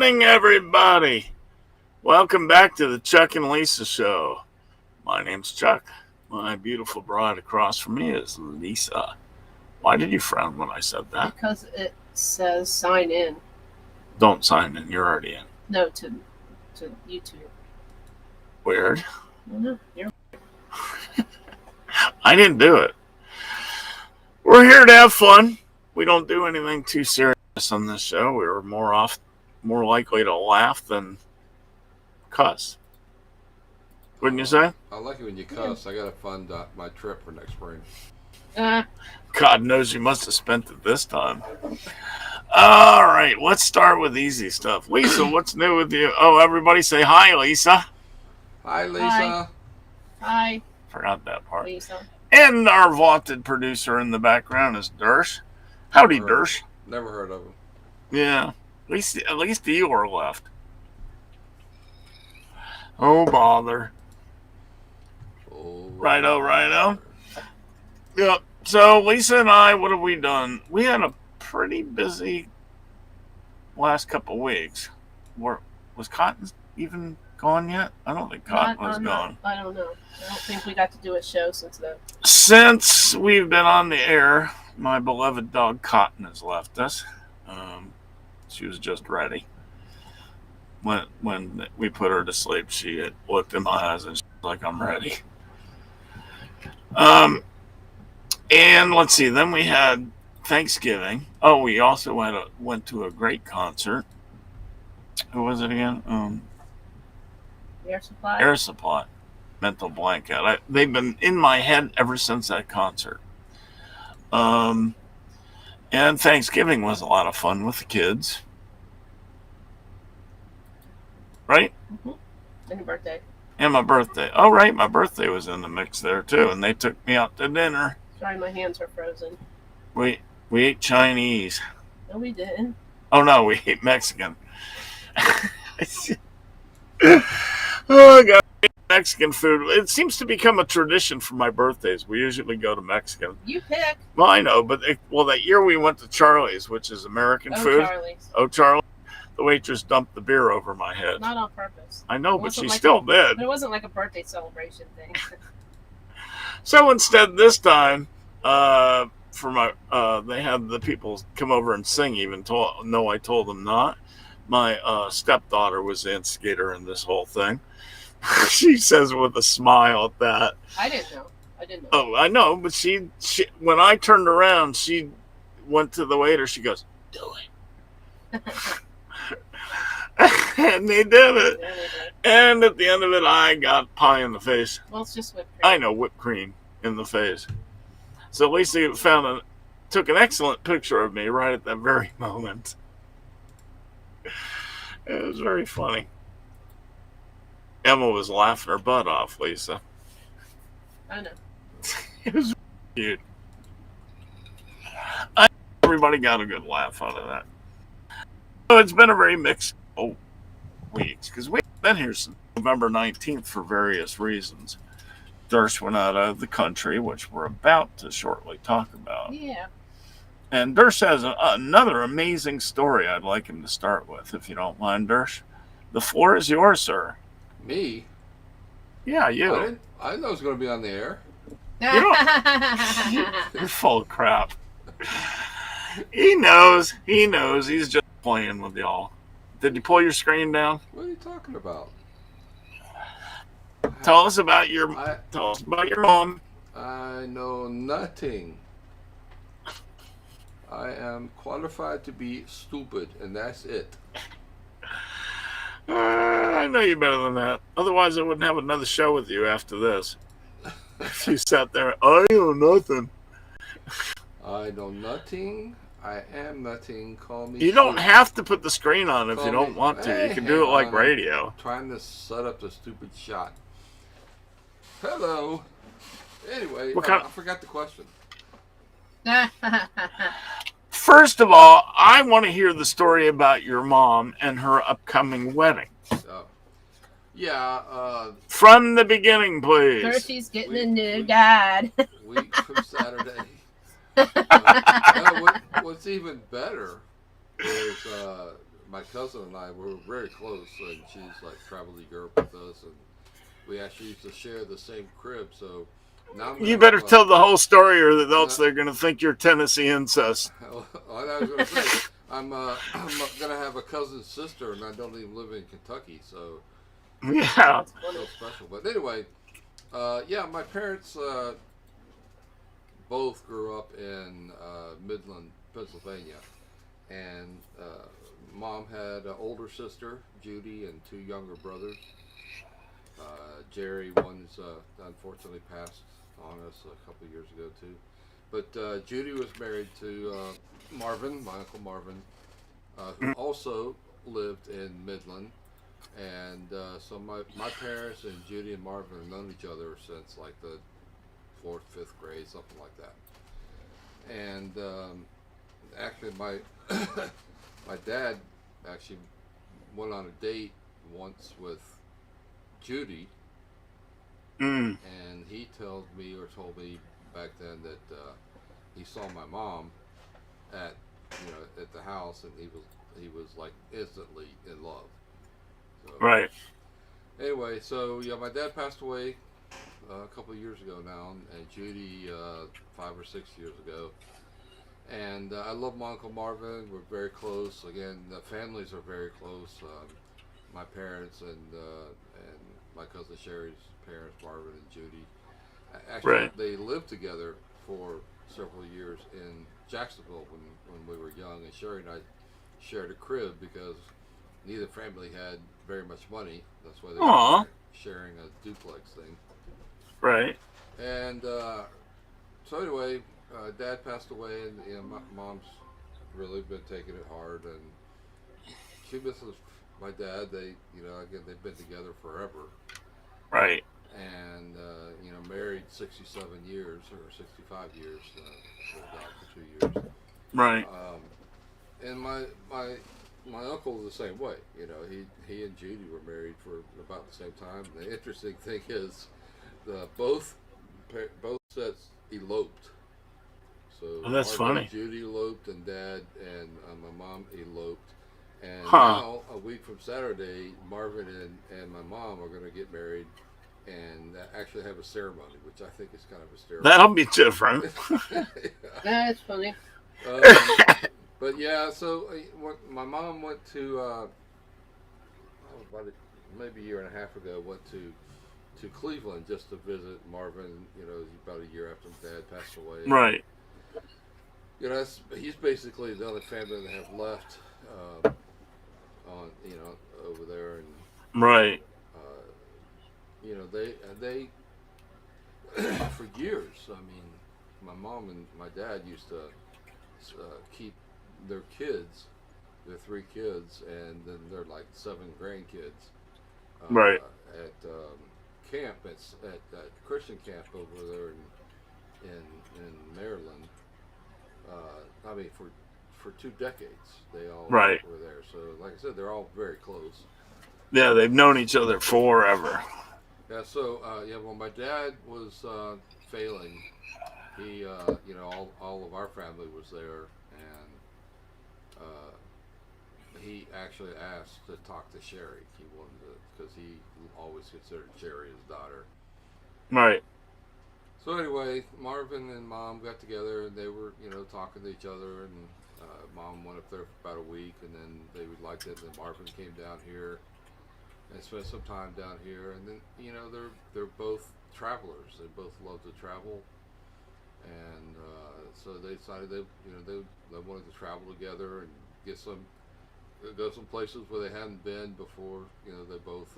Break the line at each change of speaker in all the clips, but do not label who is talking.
evening, everybody. Welcome back to the Chuck and Lisa Show. My name's Chuck. My beautiful bride across from me is Lisa. Why did you frown when I said that?
Because it says sign in.
Don't sign in. You're already in.
No, to YouTube.
Weird.
No, you're...
I didn't do it. We're here to have fun. We don't do anything too serious on this show. We were more likely to laugh than cuss. Wouldn't you say?
I like it when you cuss. I got to fund my trip for next spring.
God knows you must have spent it this time. All right, let's start with easy stuff. Lisa, what's new with you? Oh, everybody say hi, Lisa.
Hi, Lisa.
Hi,
Forgot that part.
Lisa.
And our vaunted producer in the background is Dersh. Howdy, Dersh.
Never heard of him.
Yeah, at least you are left. Oh, bother.
Oh,
Righto. Yep. So, Lisa and I, what have we done? We had a pretty busy last couple weeks. Was Cotton even gone yet? I don't think Cotton was gone.
I don't know. I don't think we got to do a show since then.
Since we've been on the air, my beloved dog Cotton has left us. She was just ready. When we put her to sleep, she had looked in my eyes and she was like, I'm ready. And let's see, then we had Thanksgiving. Oh, we also went to a great concert. Who was it again?
Air Supply.
Air Supply. Mental blanket. They've been in my head ever since that concert. And Thanksgiving was a lot of fun with the kids. Right?
Mm-hmm. And your birthday.
And my birthday. Oh, right. My birthday was in the mix there, too. And they took me out to dinner.
Sorry, my hands are frozen.
We ate Chinese.
No, we didn't.
Oh, no. We ate Mexican. Oh, God. Mexican food. It seems to become a tradition for my birthdays. We usually go to Mexican.
You pick.
Well, I know, but that year we went to Charlie's, which is American food.
Charlie's.
Oh, Charlie. The waitress dumped the beer over my head.
Not on purpose.
I know, but she still did.
But it wasn't like a birthday celebration thing.
So instead, this time, they had the people come over and sing. I told them not. My stepdaughter was the instigator in this whole thing. She says with a smile at that.
I didn't know.
Oh, I know, but she when I turned around, she went to the waiter. She goes, "Do it." And they did it.
Yeah, they did.
And at the end of it, I got pie in the face.
Well, it's just whipped cream.
I know, whipped cream in the face. So Lisa took an excellent picture of me right at that very moment. It was very funny. Emma was laughing her butt off, Lisa.
I know.
It was cute. Everybody got a good laugh out of that. So it's been a very mixed weeks because we've been here since November 19th for various reasons. Durst went out of the country, which we're about to shortly talk about.
Yeah.
And Durst has another amazing story I'd like him to start with, if you don't mind, Durst. The floor is yours, sir.
Me?
Yeah, you.
I didn't know it was going to be on the air.
You're full of crap. He knows. He's just playing with y'all. Did you pull your screen down?
What are you talking about?
Tell us about your mom.
I know nothing. I am qualified to be stupid, and that's it.
I know you better than that. Otherwise, I wouldn't have another show with you after this. If you sat there, I know nothing.
I know nothing. I am nothing. Call me.
You don't have to put the screen on if you don't want to. You can do it like radio.
I'm trying to set up the stupid shot. Hello. Anyway, I forgot the question.
First of all, I want to hear the story about your mom and her upcoming wedding. From the beginning, please.
Hershey's getting a new dad.
Week from Saturday. What's even better is my cousin and I were very close, and she's like traveled to Europe with us, and we actually used to share the same crib. So now I'm
You
gonna
better
have
tell the whole story, or else
no,
they're going to think you're Tennessee incest.
what I was gonna say. I'm gonna have a cousin's sister, and I don't even live in Kentucky, so
Yeah.
That's funny.
so special. But anyway, yeah, my parents both grew up in Midland, Pennsylvania, and mom had an older sister, Judy, and two younger brothers. Jerry, one's unfortunately passed on us a couple of years ago too. But Judy was married to Marvin, my uncle Marvin, who also lived in Midland. And so my parents and Judy and Marvin have known each other since like the fourth, fifth grade, something like that. And actually, my my dad actually went on a date once with Judy,
Mm.
and he told me back then that he saw my mom at at the house, and he was like instantly in love. So
Right.
anyway, so yeah, my dad passed away a couple of years ago now, and Judy 5 or 6 years ago. And I love my uncle Marvin. We're very close. Again, the families are very close. My parents and my cousin Sherry's parents, Marvin and Judy. Actually,
Right.
they lived together for several years in Jacksonville when we were young, and Sherry and I shared a crib because neither family had very much money. That's why they
Aw.
were sharing a duplex thing.
Right.
And so anyway, Dad passed away, and my mom's really been taking it hard, and she misses my dad. They, again, they've been together forever,
Right.
and married 67 years or 65 years, lived out for 2 years.
Right.
And my uncle was the same way. He and Judy were married for about the same time. And the interesting thing is, both sets eloped. So
Oh, that's
Marvin
funny.
and Judy eloped, and Dad and my mom eloped. And
Huh.
now, a week from Saturday, Marvin and my mom are going to get married and actually have a ceremony, which I think is kind of hysterical.
That'll be different.
That's funny.
But yeah, so my mom went to maybe a year and a half ago, went to Cleveland just to visit Marvin. About a year after Dad passed away.
Right.
He's basically the only family that have left on over there, and
Right.
they for years. I mean, my mom and my dad used to keep their kids, their 3 kids, and then their like 7 grandkids.
Right.
At camp at Christian camp over there in Maryland. I mean, for 2 decades, they all
Right.
were there. So, like I said, they're all very close.
Yeah, they've known each other forever.
Yeah. So, when my dad was failing, he, all of our family was there, and he actually asked to talk to Sherry. He wanted to, because he always considered Sherry his daughter.
Right.
So anyway, Marvin and Mom got together, and they were, talking to each other, and Mom went up there for about a week, and then they liked it, and then Marvin came down here and spent some time down here, and then, they're both travelers. They both love to travel, and so they decided they wanted to travel together and go some places where they hadn't been before, they both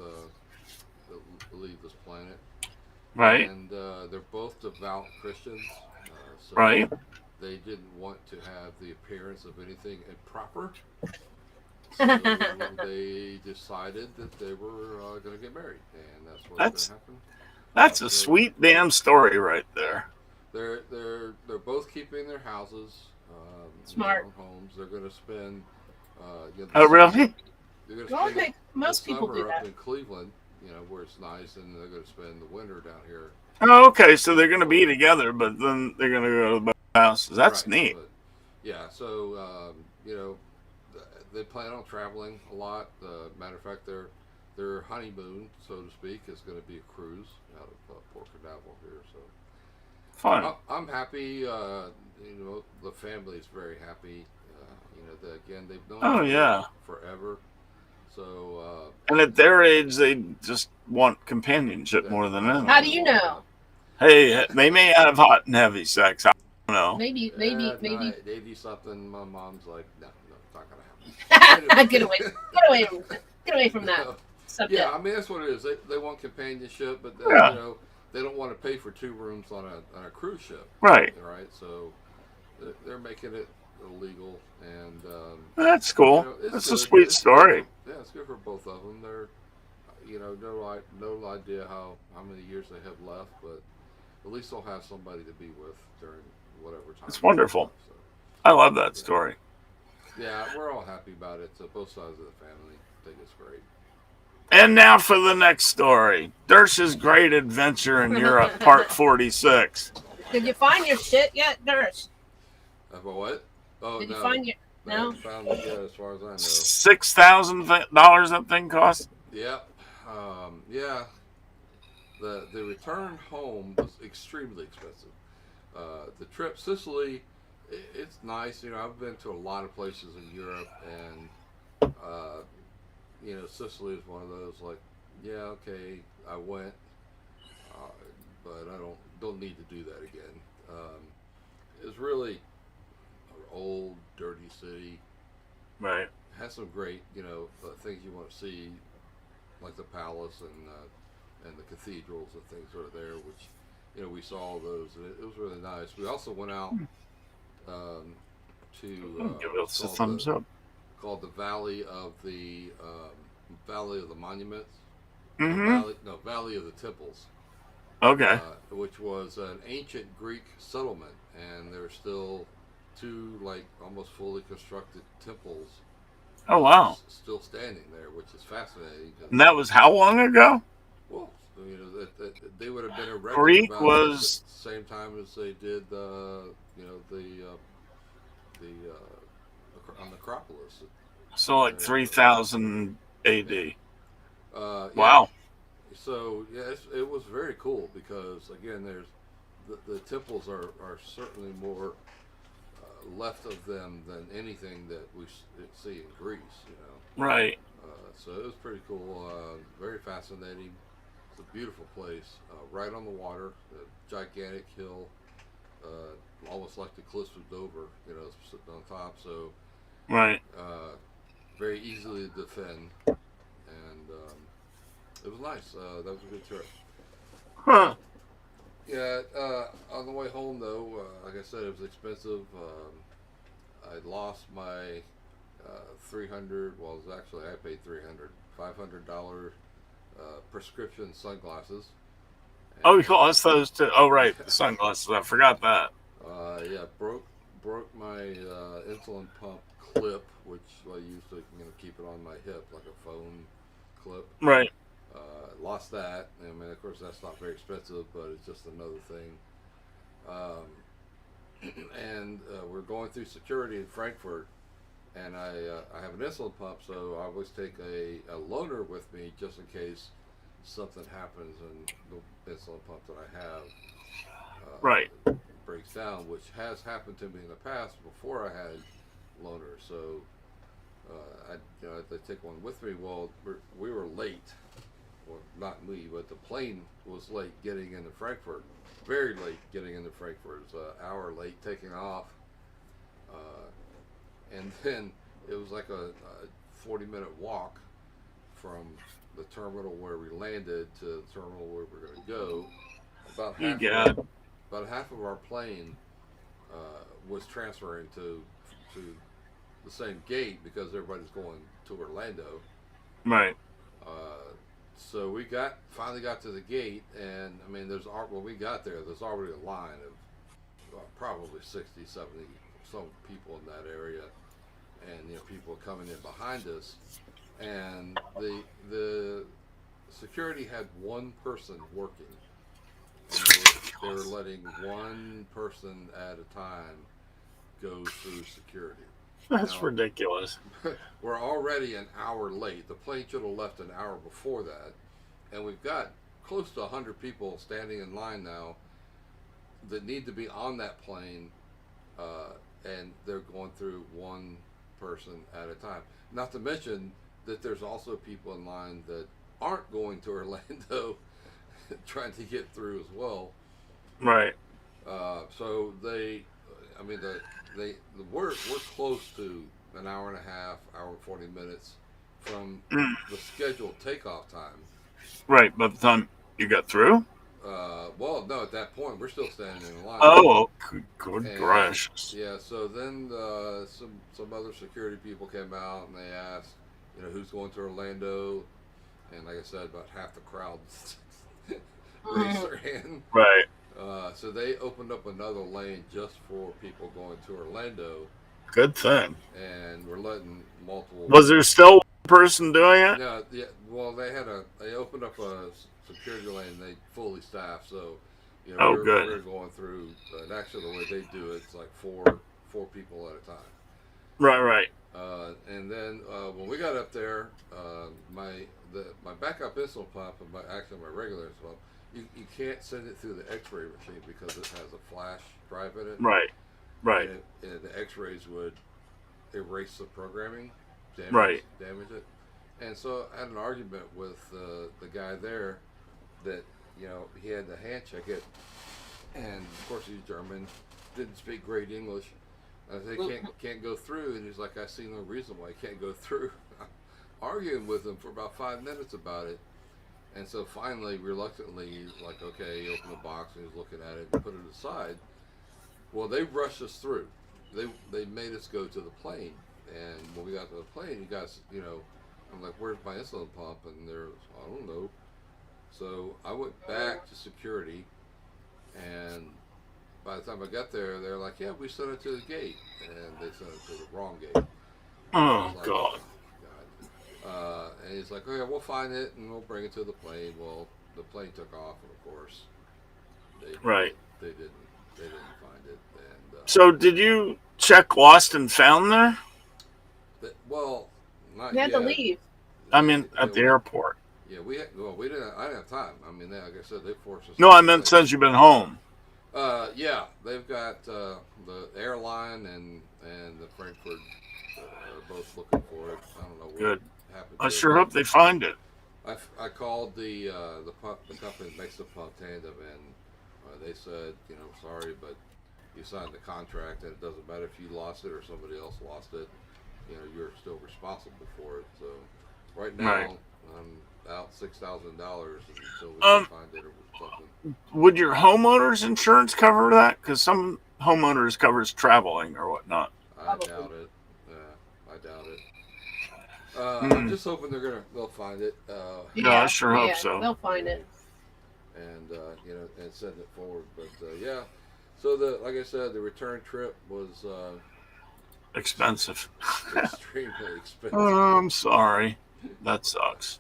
leave this planet.
Right.
And they're both devout Christians, so
Right.
they didn't want to have the appearance of anything improper. So they decided that they were going to get married, and that's what's going to happen.
That's a sweet damn story right there.
They're both keeping their houses,
Smart.
homes. They're going to spend.
Oh, really?
They're going to
Well, I
spend
think most
the
people
summer
do
up
that.
in Cleveland, where it's nice, and they're going to spend the winter down here.
Oh, okay. So they're going to be together, but then they're going to go to the houses. That's
Right,
neat.
but, yeah, so they plan on traveling a lot. Matter of fact, their honeymoon, so to speak, is going to be a cruise out of Port Canaveral here. So
Fun.
I'm happy. The family's very happy. Again, they've known
Oh
each
yeah.
other forever. So
And at their age, they just want companionship more than anything.
How do you know?
Hey, they may have hot and heavy sex. I don't know.
Maybe.
At night, 80 something. My mom's like, no, it's not gonna happen.
Get away from that subject.
Yeah, I mean that's what it is. They want companionship, but
Yeah.
they don't want to pay for 2 rooms on a cruise ship.
Right.
Right. So they're making it illegal, and
That's cool. That's a
good.
sweet
It's
story.
good it's good for both of them. They're no idea how many years they have left, but at least they'll have somebody to be with during whatever time.
It's wonderful.
So,
I love that story.
yeah, we're all happy about it. So both sides of the family think it's great.
And now for the next story. Dersh's Great Adventure in Europe, Part 46.
Did you find your shit yet, Durst?
For what? Oh,
Did
no.
you find your...
I
No?
haven't found it yet, as far as I know.
$6,000 that thing cost?
Yep. Yeah. The return home was extremely expensive. The trip, Sicily, it's nice. I've been to a lot of places in Europe, and Sicily is one of those like, yeah, okay, I went, but I don't need to do that again. It's really an old, dirty city.
Right.
Has some great, things you want to see, like the palace and the cathedrals and things that are there, which, we saw all those, and it was really nice. We also went out to
Give us a thumbs up.
called the Valley of the Monuments.
Mm-hmm.
Valley of the Temples.
Okay.
Which was an ancient Greek settlement, and there were still 2 almost fully constructed temples.
Oh, wow.
Still standing there, which is fascinating.
And that was how long ago?
Well, they would have been erected
Greek
about
was...
the same time as they did the Acropolis.
So like 3000 AD.
Yeah.
Wow.
So it was very cool because again, there's the temples are certainly more left of them than anything that we see in Greece.
Right.
So it was pretty cool. Very fascinating. It's a beautiful place, right on the water. A gigantic hill, almost like the cliffs of Dover. Sitting on top. So
Right.
very easily to defend, and it was nice. That was a good trip.
Huh.
Yeah. On the way home, though, like I said, it was expensive. I lost my 300. Well, it was actually I paid $500 prescription sunglasses. And,
Oh, you lost those too. Oh, right. The sunglasses. I forgot that.
Yeah, broke my insulin pump clip, which I used to keep it on my hip like a phone clip.
Right.
Lost that. I mean, of course, that's not very expensive, but it's just another thing. And we're going through security in Frankfurt, and I have an insulin pump, so I always take a loaner with me just in case something happens and the insulin pump that I have
Right.
breaks down, which has happened to me in the past before I had loaner. So I take one with me. Well, we were late. Well, not me, but the plane was late getting into Frankfurt. Very late getting into Frankfurt. It was an hour late taking off. And then it was like a 40-minute walk from the terminal where we landed to the terminal where we're going to go. About half of our plane was transferring to the same gate because everybody's going to Orlando.
Right.
So we finally got to the gate, and I mean, when we got there's already a line of probably 60, 70 some people in that area, and people coming in behind us, and the security had one person working. They were letting one person at a time go through security.
That's
Now,
ridiculous.
we're already an hour late. The plane should have left an hour before that, and we've got close to 100 people standing in line now that need to be on that plane, and they're going through one person at a time. Not to mention that there's also people in line that aren't going to Orlando trying to get through as well.
Right.
So I mean, we're close to an hour and a half, hour and 40 minutes from the scheduled takeoff time.
Right. By the time you got through?
Well, no, at that point we're still standing in line.
Oh, good
And
gracious.
yeah, so then some other security people came out and they asked, who's going to Orlando, and like I said, about half the crowd raised their hand.
Right.
So they opened up another lane just for people going to Orlando,
Good thing.
and we're letting multiple.
Was there still one person doing it?
No, yeah. Well, they opened up a security lane. They fully staffed, so
Oh,
we're
good.
going through. And actually, the way they do it, it's like four people at a time.
Right. Right.
And then when we got up there, my backup insulin pump and my regular insulin pump, you can't send it through the X-ray machine because it has a flash drive in it.
Right. Right.
And the X-rays would erase the programming,
Right.
damage it. And so I had an argument with the guy there that he had to hand check it, and of course he's German, didn't speak great English. I said can't go through, and he's like, I see no reason why I can't go through. Arguing with him for about 5 minutes about it, and so finally, reluctantly, he's like, okay, he opened the box and he's looking at it and put it aside. Well, they rushed us through. They made us go to the plane, and when we got to the plane, you guys, I'm like, where's my insulin pump? And they're, I don't know. So I went back to security, and by the time I got there, they're like, yeah, we sent it to the gate, and they sent it to the wrong gate.
Oh,
Like,
God.
And he's like, okay, we'll find it and we'll bring it to the plane. Well, the plane took off, and of course,
Right.
they didn't find it. And
So, did you check Lost and Found there?
well, not
You had to
yet.
leave.
I mean, at the airport.
Yeah, we didn't. I didn't have time. I mean, like I said, they forced us.
No, I meant since you've been home.
Yeah, they've got the airline and the Frankfurt are both looking for it. I don't know what
Good.
happened.
I
to
sure
it.
hope they find it.
I called the company that makes the pump tandem, and they said, sorry, but you signed the contract, and it doesn't matter if you lost it or somebody else lost it. You're still responsible for it. So right now,
Right.
I'm out $6,000 until we can find it or something.
Would your homeowner's insurance cover that? Because some homeowners covers traveling or whatnot.
I
Probably.
doubt it. I doubt it.
Hmm.
I'm just hoping they'll find it.
No, I sure hope so.
They'll find it.
And and send it forward. But yeah, so like I said, the return trip was
Expensive.
extremely expensive.
I'm sorry. That sucks.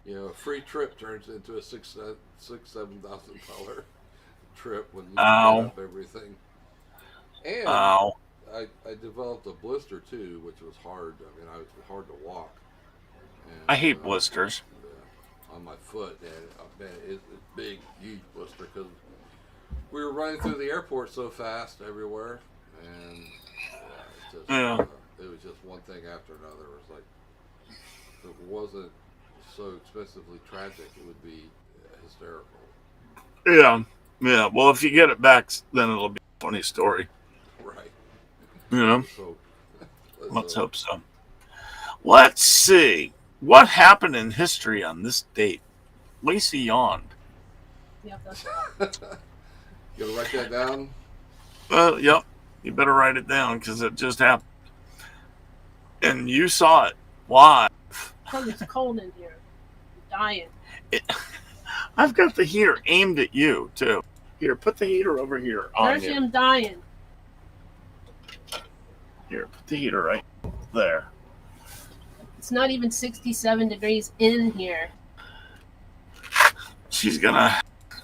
A free trip turns into a $7,000 trip when you
Ow.
add up everything. And
Ow.
I developed a blister too, which was hard. I mean, it was hard to walk. And,
I hate blisters.
on my foot, and man, it's a big, huge blister because we were running through the airport so fast everywhere, and
Yeah.
it was just one thing after another. It was like, if it wasn't so expensively tragic, it would be hysterical.
Yeah. Yeah. Well, if you get it back, then it'll be a funny story.
Right.
You know?
So
Let's hope so. Let's see. What happened in history on this date? Lacey yawned.
Yep, that's
You gonna write that down?
Yep. You better write it down because it just happened. And you saw it live.
because it's cold in here. I'm dying.
I've got the heater aimed at you, too. Here, put the heater over here on
Darcy,
you.
I'm dying.
Here, put the heater right there.
It's not even 67 degrees in here.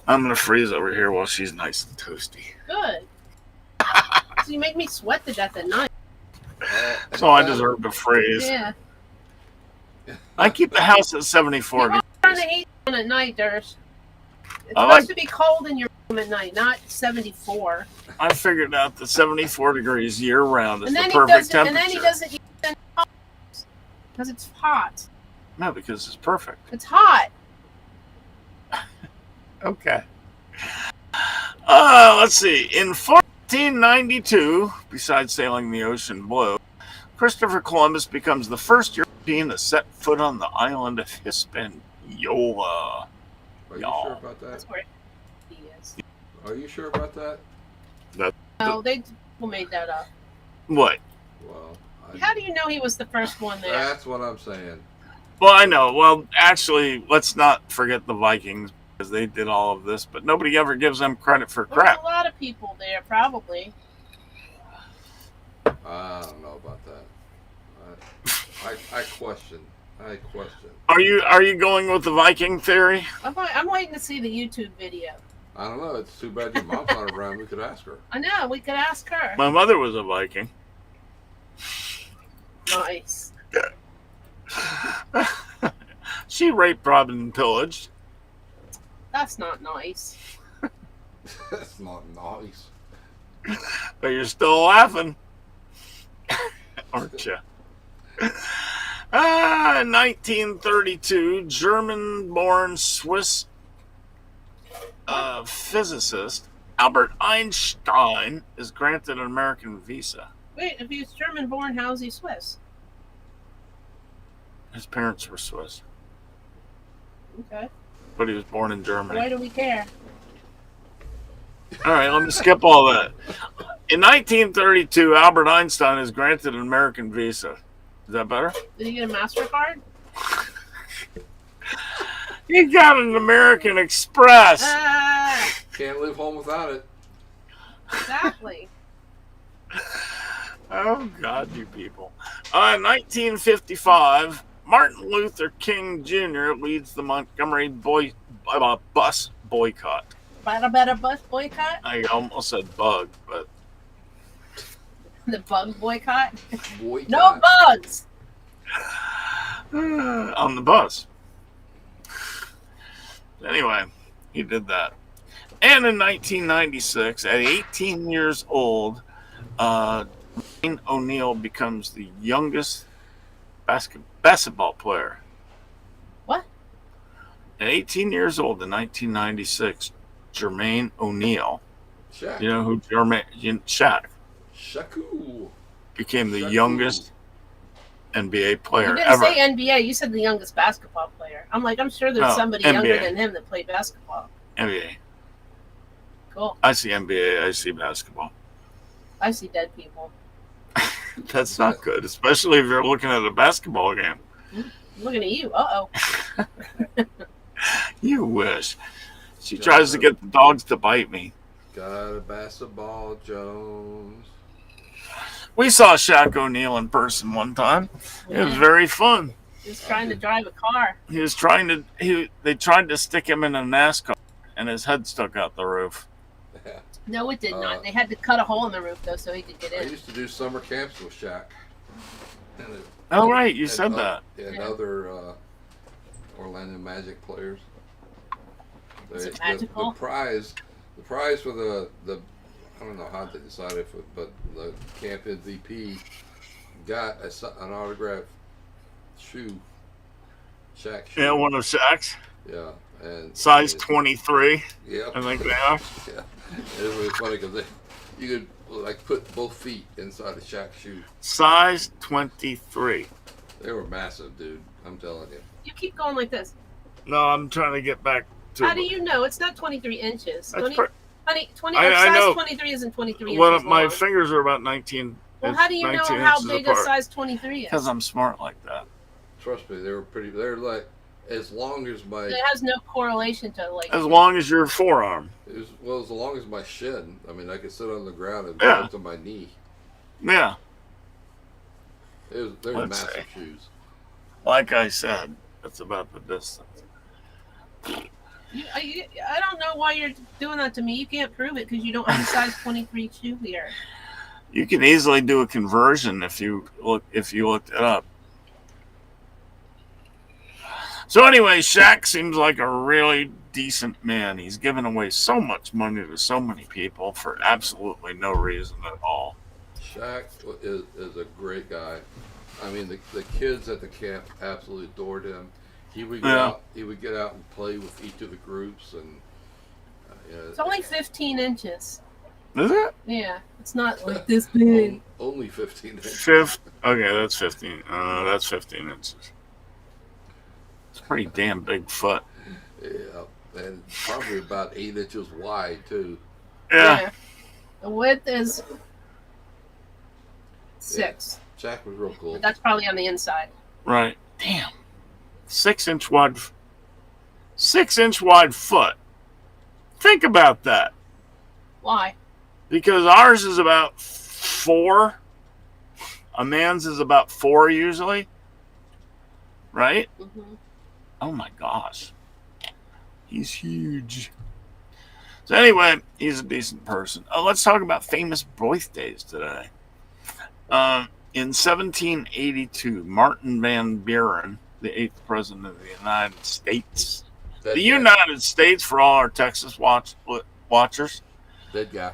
I'm gonna freeze over here while she's nice and toasty.
Good. So you make me sweat to death at night.
So I deserve to freeze.
Yeah.
I keep the house at 74
People
degrees.
turn the heat on at night, Durs. It's
I
supposed
like-
to be cold in your room at night, not 74.
I figured out that 74 degrees year round is
And
the
then
perfect
and then he
temperature.
doesn't use any pumps because it's hot.
No, because it's perfect.
It's hot.
Okay. Let's see. In 1492, besides sailing the ocean blue, Christopher Columbus becomes the first European to set foot on the island of Hispaniola.
Are you
Y'all.
sure about that?
That's where he is.
Are you sure about that?
No, they made that up.
What?
Well,
How do you know he was the first one there?
that's what I'm saying.
Well, I know. Well, actually, let's not forget the Vikings because they did all of this, but nobody ever gives them credit for
Well, there's
crap.
a lot of people there, probably.
I don't know about that. I question. I question.
Are you going with the Viking theory?
I'm waiting to see the YouTube video.
I don't know. It's too bad your mom's not around. We could ask her.
I know, we could ask her.
My mother was a Viking.
Nice.
She raped, robbed, and pillaged.
That's not nice.
That's not nice.
But you're still laughing, aren't you? 1932, German-born Swiss physicist Albert Einstein is granted an American visa.
Wait, if he's German born, how's he Swiss?
His parents were Swiss,
Okay.
but he was born in Germany.
Why do we care?
All right, let me skip all that. In 1932, Albert Einstein is granted an American visa. Is that better?
Did he get a MasterCard?
He got an American Express.
Ah,
Can't live home without it.
exactly.
Oh, God, you people. 1955, Martin Luther King Jr. leads the Montgomery bus boycott.
Better bus boycott?
I almost said bug, but
The bug boycott?
Boycott.
No bugs!
on the bus. Anyway, he did that. And in 1996, at 18 years old, Wayne O'Neal becomes the youngest basketball player.
What?
At 18 years old in 1996, Jermaine O'Neal,
Shaq.
you know who Shaq,
Shaku.
became the
Shaku.
youngest NBA
You
player
didn't
ever.
say NBA, you said the youngest basketball player. I'm like, I'm sure there's
No,
somebody
NBA.
younger than him that played basketball.
NBA.
Cool.
I see NBA, I see basketball.
I see dead people.
That's not good, especially if you're looking at a basketball game.
I'm looking at you. Uh-oh.
You wish. She tries to get the dogs to bite me.
Got a basketball, Jones.
We saw Shaq O'Neal in person one time. It was very fun.
He's trying to drive a car.
He was trying to. They tried to stick him in a NASCAR, and his head stuck out the roof.
No, it did not. They had to cut a hole in the roof, though, so he could get
I
in.
used to do summer camps with Shaq.
Oh right, you
And
said that.
And
Yeah.
other Orlando Magic players.
Is it
The
magical?
prize for the I don't know how they decided, but the camp MVP got an autographed shoe. Shaq shoe.
Yeah, one of Shaq's,
Yeah, and
size
and
23.
Yeah,
I think they are.
Yeah, it was really funny because you could like put both feet inside a Shaq shoe.
Size 23.
They were massive, dude. I'm telling you.
You keep going like this.
No, I'm trying to get back to.
How do you know? It's not 23 inches.
That's per-
Honey, 20,
I
size
know.
23 isn't 23
One
inches
of my
long.
fingers are about 19.
Well, how do you know
19
how
inches
big
apart.
a size 23 is?
Because I'm smart like that.
Trust me, they were pretty. They're like as long as my
It has no correlation to, like...
As long as your forearm.
as long as my shin. I mean, I could sit on the ground and
Yeah.
go up to my knee.
Yeah.
They were
Let's
massive
see.
shoes.
Like I said, it's about the distance.
I don't know why you're doing that to me. You can't prove it because you don't have a size 23 shoe here.
You can easily do a conversion if you looked it up. So anyway, Shaq seems like a really decent man. He's given away so much money to so many people for absolutely no reason at all.
Shaq is a great guy. I mean, the kids at the camp absolutely adored him. He would get
Yeah.
out. He would get out and play with each of the groups, and
It's only 15 inches.
Is it?
Yeah, it's not like this big.
only 15 inches.
Okay, that's 15. That's 15 inches. It's a pretty damn big foot.
Yeah, and probably about 8 inches wide too.
Yeah.
The width is 6.
Shaq was real cool.
But that's probably on the inside.
Right. Damn. 6-inch wide. 6-inch wide foot. Think about that.
Why?
Because ours is about 4. A man's is about 4 usually. Right?
Hmm.
Oh my gosh. He's huge. So anyway, he's a decent person. Let's talk about famous birthdays today. In 1782, Martin Van Buren, the 8th president of the United States.
Dead
The
guy.
United States, for all our Texas watchers.
Dead guy.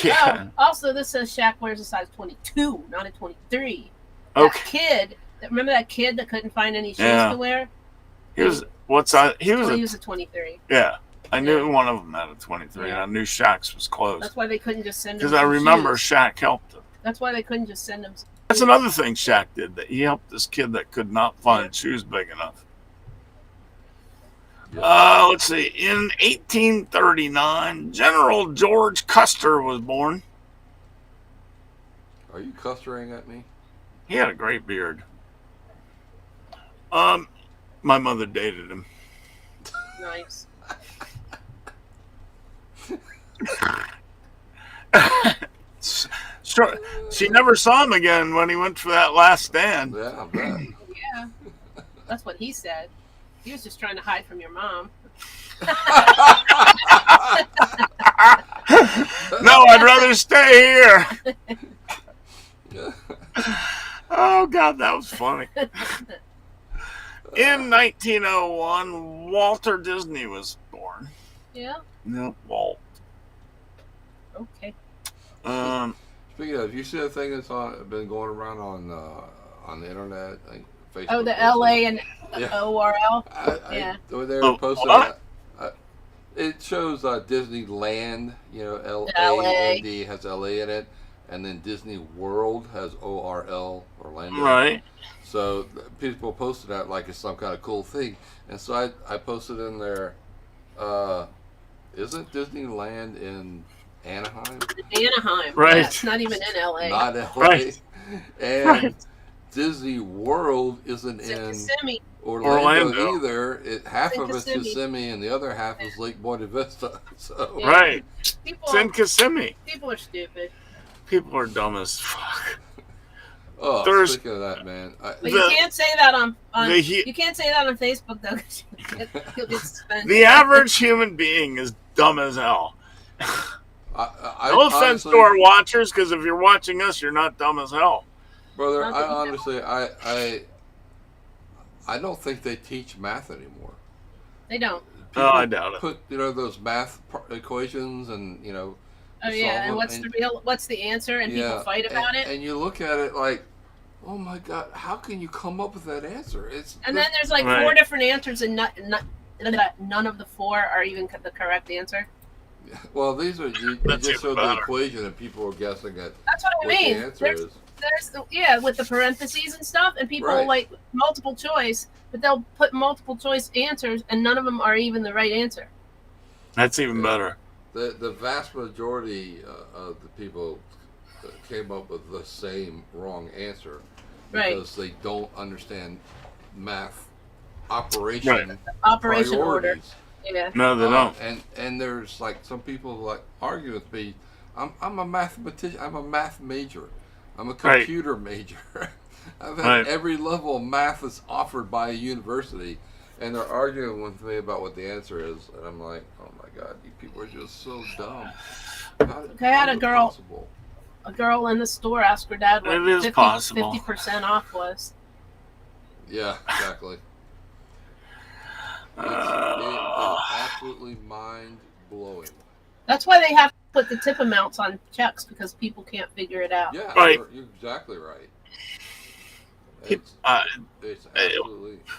Yeah.
Oh, also, this says Shaq wears a size 22, not a 23. That
Okay.
kid, remember that kid that couldn't find any shoes
Yeah.
to wear?
He was he was
He was a 23.
yeah. I knew one of them had a 23,
Yeah.
and I knew Shaq's was close
That's why they couldn't just send him.
because I
some
remember
shoes.
Shaq helped him.
That's why they couldn't just send him.
That's another thing Shaq did, that he helped this kid that could not find shoes big enough.
Yeah.
Let's see. In 1839, General George Custer was born.
Are you custering at me?
He had a great beard. My mother dated him.
Nice.
Sure, she never saw him again when he went for that last stand.
Yeah, I bet.
Yeah, that's what he said. He was just trying to hide from your mom.
No, I'd rather stay here. Oh God, that was funny. In 1901, Walter Disney was born.
Yeah.
No, Walt.
Okay.
Speaking of, you see that thing that's been going around on the internet, like Facebook?
Oh, the LA and
Yeah.
ORL.
Yeah. They were
Oh,
posting
what?
that. It shows Disneyland,
LA.
LAND has LA in it, and then Disney World has ORL, Orlando.
Right.
So people posted that like it's some kind of cool thing, and so I posted in there, isn't Disneyland in Anaheim?
Anaheim.
Right.
Yeah, it's not even in LA.
Not LA.
Right.
And
Right.
Disney World isn't
It's
in
Kissimmee.
Orlando,
Orlando.
either. Half
It's in
of it's
Kissimmee.
Kissimmee, and the other half is Lake Buena Vista. So
Yeah.
Right.
People,
It's in Kissimmee.
people are stupid.
People are dumb as fuck.
oh,
There's-
speaking of that, man,
But
The-
you can't say that on
the
you can't say that on Facebook though, because you'll get suspended.
The average human being is dumb as hell.
I
No offense
honestly,
to our watchers, because if you're watching us, you're not dumb as hell.
brother.
Not
I
that you know.
honestly, I don't think they teach math anymore.
They don't.
Oh, I doubt it.
Put those math equations and
Oh
solve
yeah, and
them,
what's the answer? And people fight about it.
And you look at it like, oh my God, how can you come up with that answer?
And then there's like
Right.
4 different answers, and none of the 4 are even the correct answer.
well, these are you
That's
just
even
showed the
better.
equation, and people are guessing at
That's what I
what
mean.
the answer
There's,
is.
with the parentheses and stuff, and people
Right.
like multiple choice, but they'll put multiple choice answers, and none of them are even the right answer.
That's even better.
The vast majority of the people came up with the same wrong answer
Right.
because they don't understand math operation
Right.
Operation order.
priorities.
Yeah.
No, they don't.
And there's like some people like argue with me. I'm a mathematician. I'm a math major. I'm a
Right.
computer major. I've had
Right.
every level of math that's offered by a university, and they're arguing with me about what the answer is, and I'm like, oh my God, you people are just so dumb. How
I had
is
a
it
girl-
possible?
a girl in the store asked her dad what
It is possible.
50% off was.
Yeah, exactly. It is absolutely mind blowing.
That's why they have to put the tip amounts on checks because people can't figure it out.
Yeah,
Right.
you're exactly right.
Keep-
It's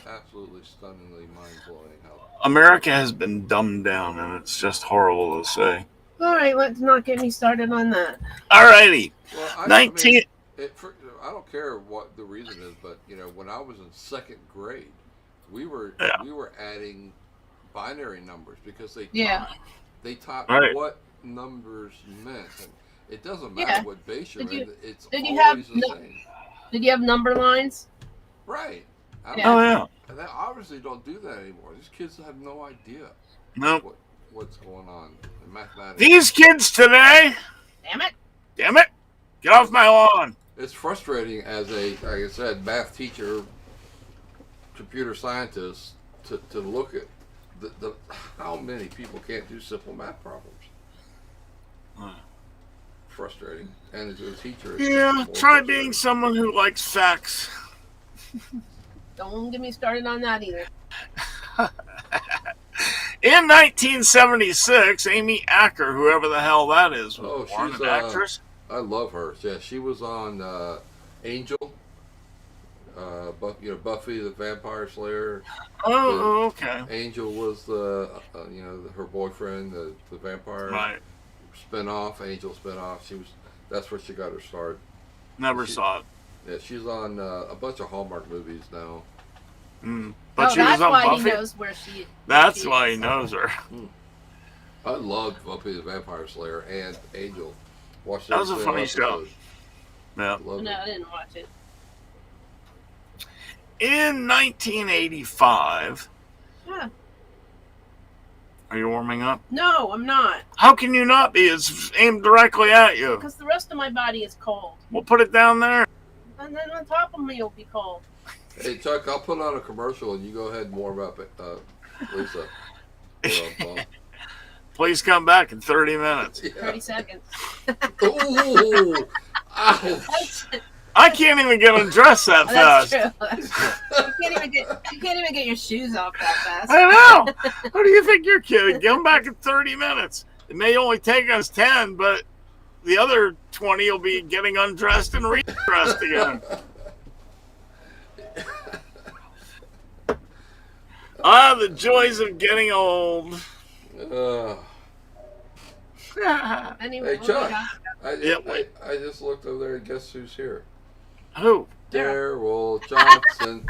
absolutely stunningly mind blowing how.
America has been dumbed down, and it's just horrible to say.
All right, let's not get me started on that.
Alrighty,
Well, I
19.
mean, I don't care what the reason is, but when I was in second grade, we were adding binary numbers because they taught
Right.
what numbers meant, and it doesn't matter
Yeah.
what base you're
Did
in. It's
did you
always
have
the
no-
same.
Did you have number lines?
Right.
Yeah.
Oh yeah.
And they obviously don't do that anymore. These kids have no idea
Nope.
what's going on in mathematics.
These kids today.
Damn it!
Damn it! Get off my lawn.
It's frustrating as like I said, math teacher, computer scientist, to look at the how many people can't do simple math problems. Frustrating. And as a teacher, it's
Yeah.
more
Try
frustrating.
being someone who likes facts.
Don't get me started on that either.
In 1976, Amy Acker, whoever the hell that is, was
Oh,
born
she's,
an actress.
I love her. Yeah, she was on Angel. Buffy the Vampire Slayer.
Oh, okay.
Angel was the her boyfriend, the vampire
Right.
spinoff. Angel spinoff. That's where she got her start.
Never
She-
saw it.
Yeah, she's on a bunch of Hallmark movies now.
But she was
that's
on
why
Buffy.
he knows where she.
That's
she
why he
is.
knows her.
I loved Buffy the Vampire Slayer and Angel. Watched
That was a
every
funny
single
show.
episode.
Yeah.
Loved
No,
it.
I didn't watch it.
In 1985,
Yeah.
are you warming up?
No, I'm not.
How can you not be? It's aimed directly at you.
Because the rest of my body is cold.
We'll put it down there.
And then on top of me will be cold.
Hey Chuck, I'll put on a commercial and you go ahead and warm up Lisa. Hold on,
Please come back in 30 minutes.
yeah.
30 seconds.
Ooh, ouch.
That's,
I can't even get undressed that
that's
fast.
true. That's true. You can't even get your shoes off that fast.
I know. Who do you think you're kidding? Come back in 30 minutes. It may only take us 10, but the other 20 will be getting undressed and redressed again. The joys of getting old.
Anyway,
Hey Chuck,
Yep.
I just looked over there and guess who's here?
Who?
Daryl Johnson.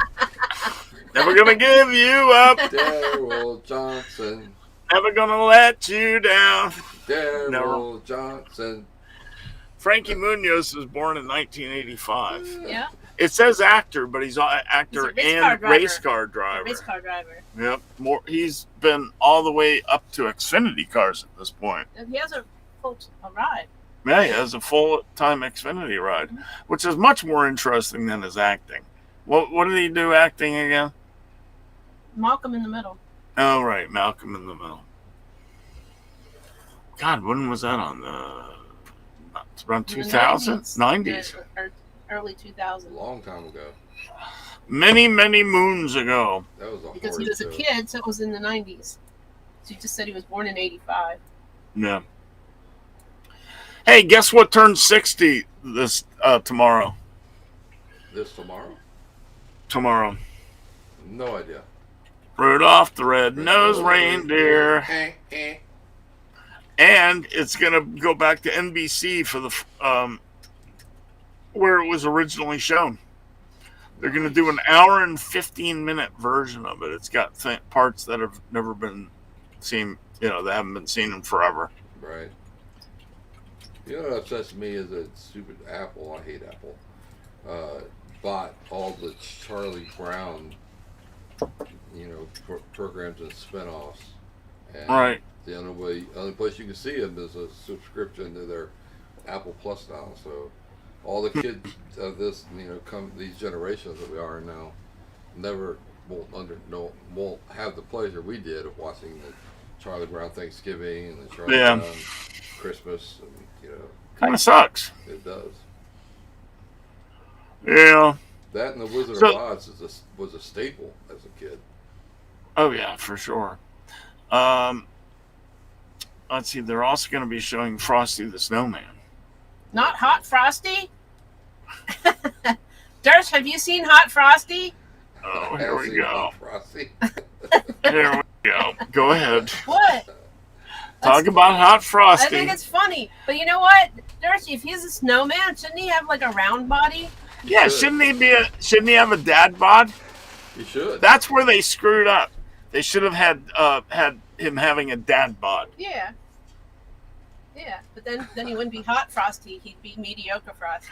Never gonna give you up.
Daryl Johnson.
Never gonna let you down.
Daryl Johnson.
Frankie Munoz was born in 1985.
Yeah,
It says actor, but he's an actor
He's a race car
and
driver.
race car driver.
race car driver.
Yep. He's been all the way up to Xfinity cars at this point.
And he has a ride.
Yeah, he has a full-time Xfinity ride, which is much more interesting than his acting. What did he do acting again?
Malcolm in the Middle.
Oh, right, Malcolm in the Middle. God, when was that on? Around
In the
2000? 90s.
Or early 2000s.
A long time ago.
Many, many moons ago.
That was a
Because he
horrid
was a
show.
kid, so it was in the 90s. So you just said he was born in 85.
Yeah. Hey, guess what turns 60 this tomorrow?
This tomorrow?
Tomorrow.
No idea.
Rudolph the Red-Nosed Reindeer.
Eh.
And it's going to go back to NBC for the where it was originally shown. They're going to do an hour and 15-minute version of it. It's got parts that have never been seen, they haven't been seen in forever.
Right. You know what upsets me is that stupid Apple, I hate Apple, bought all the Charlie Brown, programs and spinoffs. And
Right.
the only place you can see them is a subscription to their Apple Plus now. So all the kids of this, these generations that we are now, won't have the pleasure we did of watching the Charlie Brown Thanksgiving and the Charlie
Yeah.
Brown Christmas, and
Kind of sucks.
It does.
Yeah.
That and the Wizard
So-
of Oz was a staple as a kid.
Oh yeah, for sure. Let's see. They're also going to be showing Frosty the Snowman.
Not Hot Frosty? Dirk, have you seen Hot Frosty?
Oh, here we
Elsie
go.
Frosty.
Here we go. Go ahead.
What?
Talk about Hot
I
Frosty.
think it's funny. But you know what? Dirk, if he's a snowman, shouldn't he have like a round body?
Yeah, shouldn't he have a dad bod?
You should.
That's where they screwed up. They should have had him having a dad bod.
Yeah. Yeah, but then he wouldn't be Hot Frosty. He'd be mediocre Frosty.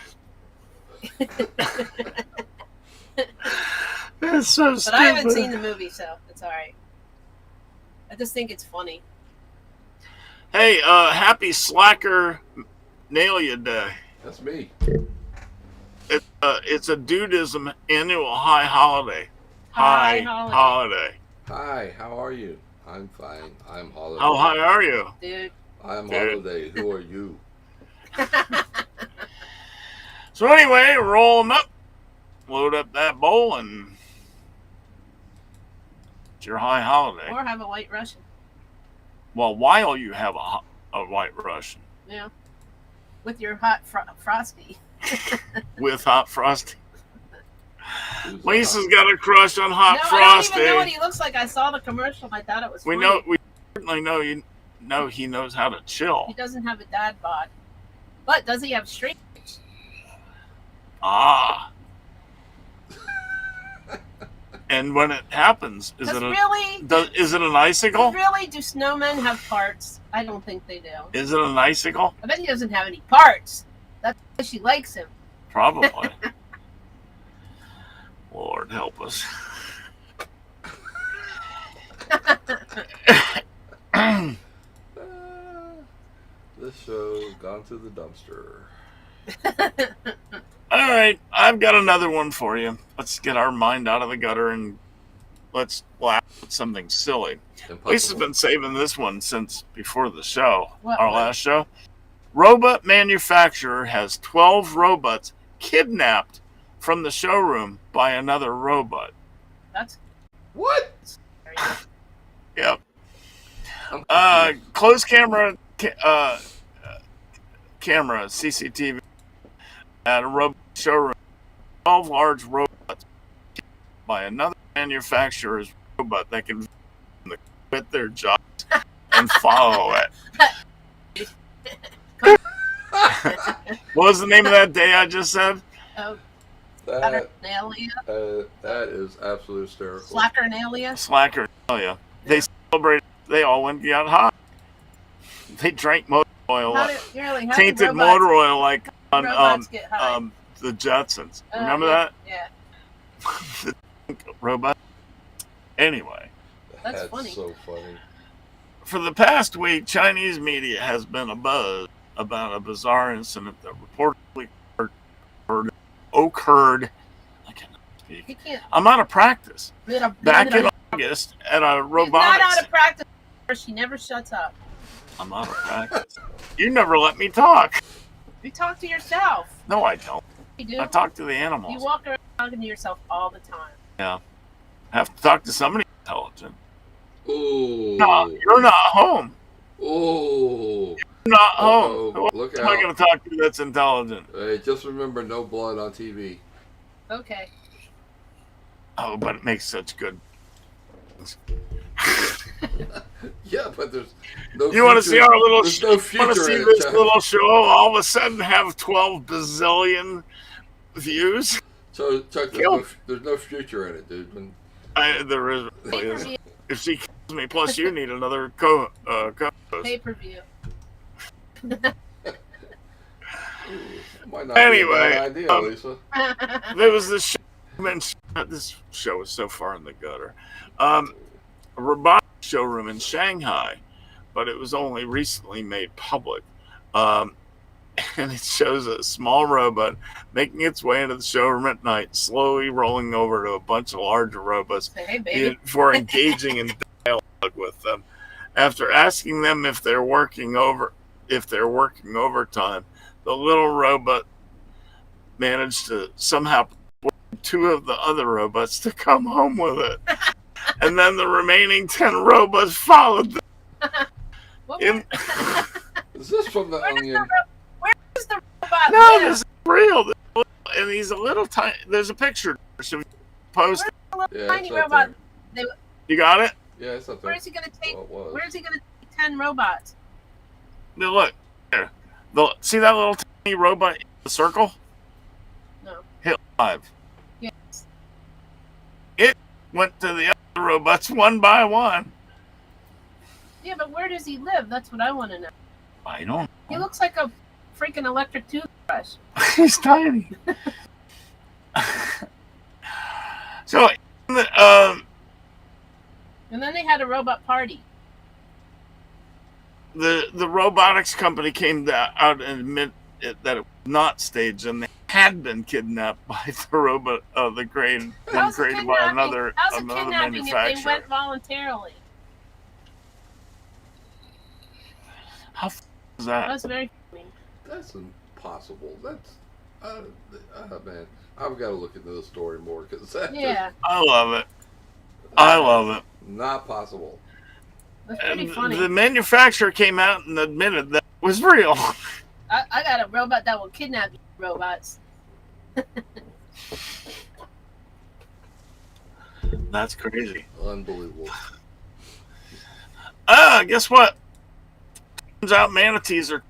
That's so
But
stupid.
I haven't seen the movie, so it's all right. I just think it's funny.
Hey, happy Slacker Nalia Day.
That's me.
It's a Dudism annual high holiday.
High
High
holiday.
Hi, how are you? I'm fine. I'm Holiday.
How high are you?
Dude.
I'm
Dude.
Holiday. Who are you?
So anyway, roll them up, load up that bowl, and it's your high holiday.
Or have a white Russian.
Well, while you have a white Russian
Yeah. With your hot Frosty.
with hot Frosty.
Who's
Lisa's got a crush on hot
No,
Frosty.
I don't even know what he looks like. I saw the commercial and I thought it was
We
funny.
know. We certainly know he knows how to chill.
He doesn't have a dad bod. But does he have straight?
Ah. And when it happens, is
Because
it
really,
is it an icicle?
really, do snowmen have parts? I don't think they do.
Is it an icicle?
I bet he doesn't have any parts. That's why she likes him.
Probably. Lord help us.
This show's gone to the dumpster.
All right, I've got another one for you. Let's get our mind out of the gutter and let's laugh at something silly. Lisa's been saving this one since before the show,
What
our
one?
last show. Robot manufacturer has 12 robots kidnapped from the showroom by another robot.
That's
What?
scary.
Yep.
I'm confused.
Closed camera camera CCTV at a robot showroom. 12 large robots by another manufacturer's robot that can quit their jobs and follow it. What was the name of that day I just said?
Oh,
that,
Saturnalia?
that is absolutely hysterical.
Slackernalia?
Slacker. Oh yeah. They celebrated. They all went and got high. They drank motor oil,
How did
tainted
robots,
motor oil, like on
robots get high?
the Jetsons. Remember
yeah,
that?
Yeah.
The robot. Anyway,
That's funny.
so funny.
for the past week, Chinese media has been abuzz about a bizarre incident that reportedly occurred. I cannot speak.
He can't.
I'm out of practice. Back in
He's
August at a
not
robotics.
out of practice. She never shuts up.
I'm out of practice. You never let me talk.
You talk to yourself.
No, I don't.
You do.
I talk to the
You
animals.
walk around talking to yourself all the time.
I have to talk to somebody intelligent.
Ooh.
No, you're not home.
Ooh.
You're not home.
Uh-oh.
Who
Look
am I
out.
going to talk to that's intelligent?
Hey, just remember, no blood on TV.
Okay.
Oh, but it makes such good.
Yeah, but there's no.
You want to see
future-
our little?
There's no
You want
future
to see
in it,
this
Chuck.
little show all of a sudden have 12 bazillion views?
So, Chuck,
Kill.
there's no future in it, dude. When,
There is. Really is.
Pay-per-view.
If she kills me, plus you need another co-host.
Pay-per-view.
might not
Anyway,
be a bad idea, Lisa.
There was this show. This show is so far in the gutter. A robotic showroom in Shanghai, but it was only recently made public. And it shows a small robot making its way into the showroom at night, slowly rolling over to a bunch of larger robots
Say, hey, baby.
for engaging in dialogue with them. After asking them if they're working over if they're working overtime, the little robot managed to somehow work two of the other robots to come home with it. And then the remaining 10 robots followed them.
What
In,
Is this from the Onion?
where does the robot
no,
live?
this is real. And he's a little tiny. There's a picture. So post.
Where's the little
Yeah,
tiny
it's up
robot?
You got it?
Yeah, it's up there.
Where is he going to take?
Well, it was.
Where is he going to take 10 robots?
Now look. There. See that little tiny robot in the circle?
No.
Hit 5.
Yes.
It went to the other robots one by one.
Yeah, but where does he live? That's what I want to know.
I don't
He
know.
looks like a freaking electric toothbrush.
He's tiny. So,
And then they had a robot party.
the robotics company came out and admit that it was not staged and they had been kidnapped by the robot the grade one
How's it
created by
kidnapping?
another
How's it
another
kidnapping if they
manufacturer.
went voluntarily?
How is that?
That's very funny.
That's impossible. That's man. I've got to look into the story more because that's
Yeah,
I love it. I love it.
not possible.
that's pretty
And
funny.
the manufacturer came out and admitted that it was real.
I got a robot that will kidnap robots.
That's crazy.
Unbelievable.
Guess what? Turns out manatees are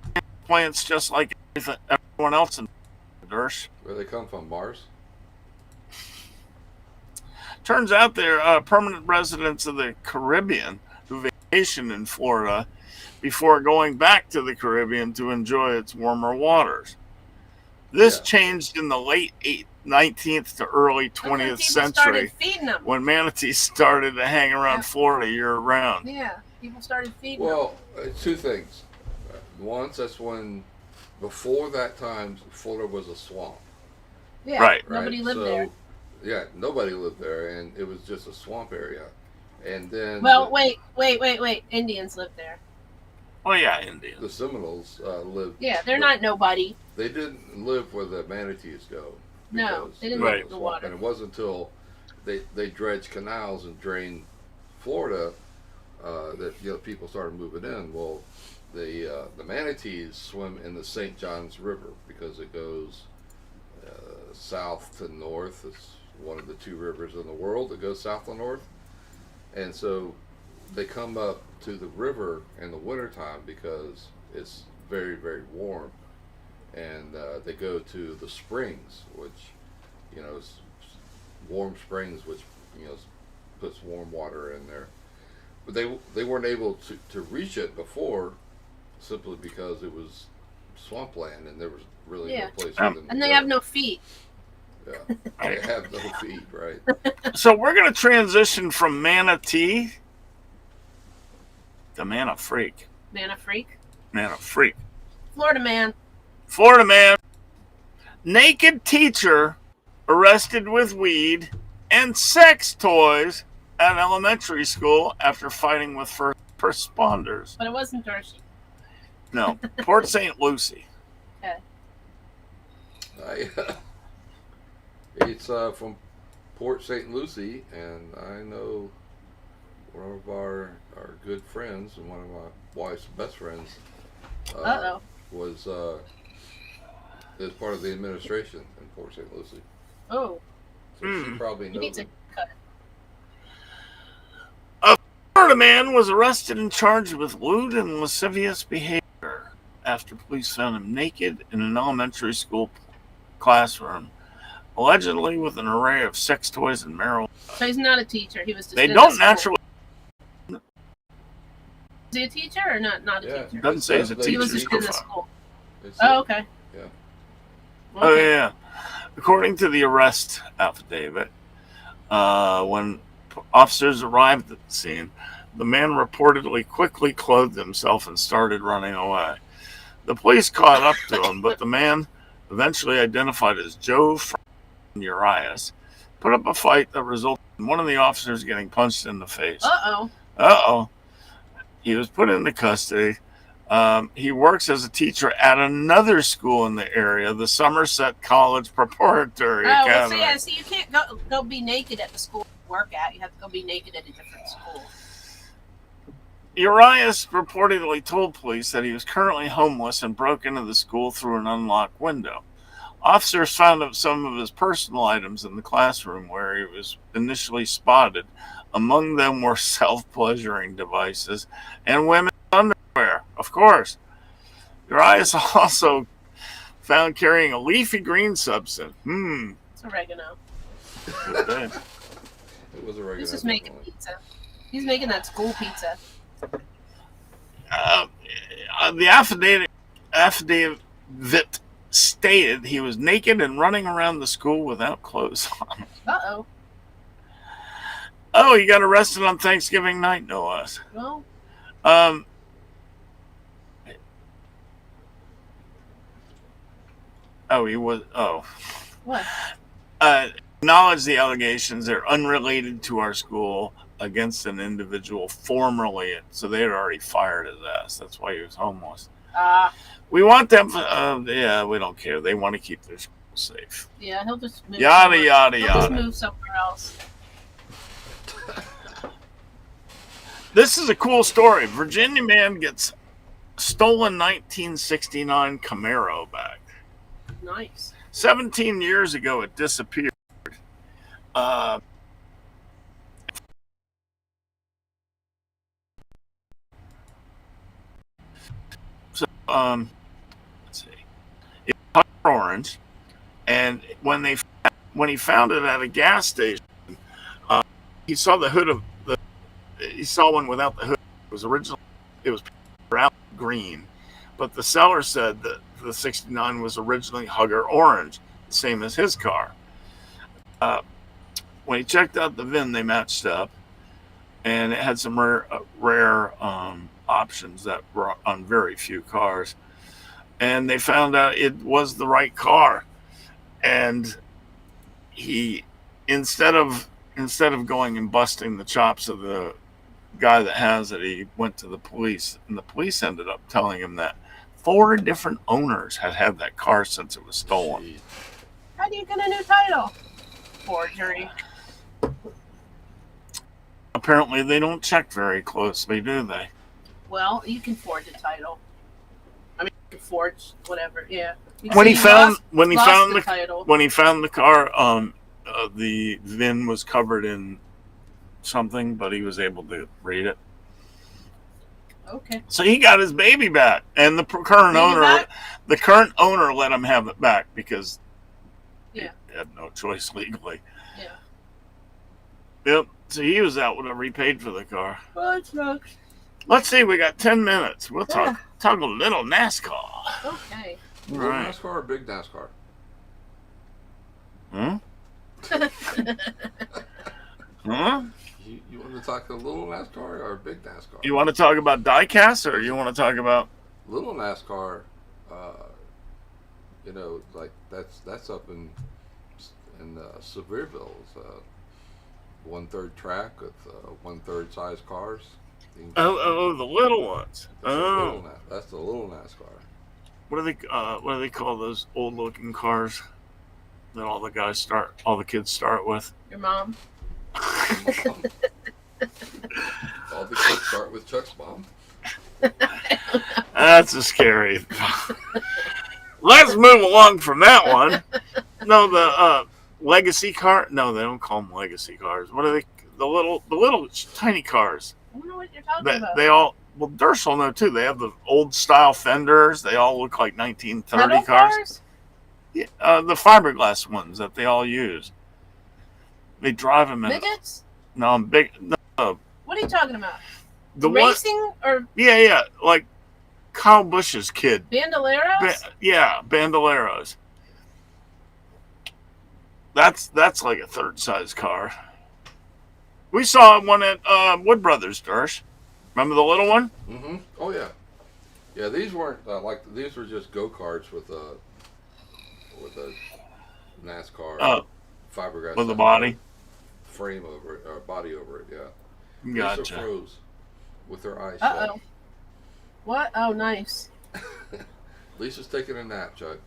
plants just like everyone else in Dersh.
Where they come from? Mars?
Turns out they're permanent residents of the Caribbean who vacation in Florida before going back to the Caribbean to enjoy its warmer waters. This
Yeah.
changed in the late 19th to early 20th
People
century
started feeding them.
when manatees started to hang around
Yeah.
Florida year round.
Yeah, people started feeding them.
Well, two things. Once, that's when, before that time, Florida was a swamp.
Yeah,
right.
nobody lived
so,
there.
Yeah, nobody lived there, and it was just a swamp area. And then
Well, wait. Indians lived there.
Oh yeah,
the
Indians.
Seminoles lived.
Yeah, they're not nobody.
They didn't live where the manatees go.
No,
because
they didn't
it was
live
a
in the
swamp.
water.
And it wasn't until they dredged canals and drained Florida that people started moving in. Well, the manatees swim in the St. Johns River because it goes south to north. It's one of the two rivers in the world that goes south to north, and so they come up to the river in the wintertime because it's very, very warm, and they go to the springs, which is warm springs, which puts warm water in there. But they weren't able to reach it before, simply because it was swampland and there was really
Yeah.
no place for them to
And they
go.
have no feet.
Yeah, they have no feet, right?
So we're gonna transition from manatee to man of freak.
Man, a freak.
Man of freak.
Florida man.
Florida man. Naked teacher arrested with weed and sex toys at elementary school after fighting with first responders.
But it wasn't Hershey.
No, Port St. Lucie.
It's from Port St. Lucie, and I know one of our good friends and one of my wife's best friends was is part of the administration in Port St. Lucie.
Oh,
So she probably
you
knows
need to
him.
cut.
Florida man was arrested and charged with lewd and lascivious behavior after police found him naked in an elementary school classroom, allegedly with an array of sex toys and marijuana.
So he's not a teacher. He was just
They
in
don't
the
naturally.
school. Is he a teacher or not a
Yeah.
teacher?
Doesn't say he's a
They
He was
teacher's
just in the
profile.
school.
It's
Oh, okay.
Yeah.
Oh
Okay.
yeah. According to the arrest affidavit, when officers arrived at the scene, the man reportedly quickly clothed himself and started running away. The police caught up to him, but the man, eventually identified as Joe Urias, put up a fight that resulted in one of the officers getting punched in the face.
Uh-oh.
Uh-oh. He was put into custody. He works as a teacher at another school in the area, the Somerset College Preparatory
Oh, well,
Academy.
see, you can't go be naked at the school you work at. You have to go be naked at a different school.
Urias reportedly told police that he was currently homeless and broke into the school through an unlocked window. Officers found some of his personal items in the classroom where he was initially spotted. Among them were self-pleasuring devices and women's underwear, of course. Urias also found carrying a leafy green substance.
It's oregano.
Okay.
It was a regular.
Who's just making pizza? He's making that school pizza.
The affidavit stated he was naked and running around the school without clothes on.
Uh-oh.
Oh, he got arrested on Thanksgiving night, no less.
Well,
He was.
what?
Acknowledged the allegations. They're unrelated to our school against an individual formerly. So they had already fired his ass. That's why he was homeless. We want them. Yeah, we don't care. They want to keep their school safe.
Yeah, he'll just move.
Yada, yada,
He'll just
yada.
move somewhere else.
This is a cool story. Virginia man gets stolen 1969 Camaro back.
Nice.
17 years ago, it disappeared. Let's see. It was orange, and when he found it at a gas station, he saw the hood of the. He saw one without the hood. It was brown green, but the seller said that the 69 was originally Hugger orange, the same as his car. When he checked out the VIN, they matched up, and it had some rare options that were on very few cars. And they found out it was the right car. And he, instead of going and busting the chops of the guy that has it, he went to the police, and the police ended up telling him that 4 different owners had that car since it was stolen.
Jeez.
How do you get a new title? Forgery.
Apparently, they don't check very closely, do they?
Well, you can forge a title. I mean, you can forge whatever. Yeah. You
When he
say you
found
lost
the
title.
when he found the car, the VIN was covered in something, but he was able to read it.
Okay.
So he got his baby back, and the current owner let him have it back because he had no choice legally.
Yeah.
Yep. So he was out whatever he paid for the car.
Well, it sucks.
Let's see. We got 10 minutes. We'll talk a little NASCAR.
Okay.
Little
Right.
NASCAR or big NASCAR?
Huh?
You want to talk a little NASCAR or a big NASCAR?
You want to talk about diecast, or you want to talk about?
Little NASCAR, like that's up in Sevierville. It's 1/3 track with 1/3 size cars.
Oh, the little ones.
That's the little NASCAR.
What do they call those old looking cars that all the kids start with?
Your mom.
All the kids start with Chuck's mom.
That's a scary. Let's move along from that one. No, the legacy car. No, they don't call them legacy cars. What are they? The little tiny cars.
I don't know what you're talking
That
about.
they all. Well, Durst will know too. They have the old style fenders. They all look like 1930
Pedal
cars. Yeah, the fiberglass ones that they all use. They drive them in.
Midgets?
No, I'm big. No,
What are you talking about?
the one.
Racing or
Yeah, like Kyle Busch's kid.
bandoleros?
Bandoleros. That's like a third size car. We saw one at Wood Brothers, Dersh. Remember the little one?
Mm-hmm. Oh yeah. Yeah, these weren't these were just go karts with a NASCAR fiberglass
With a body.
frame over it or body over it. Yeah.
Gotcha.
These are froze with their eyes
Uh
shut.
oh. What? Oh, nice.
Lisa's taking a nap, Chuck.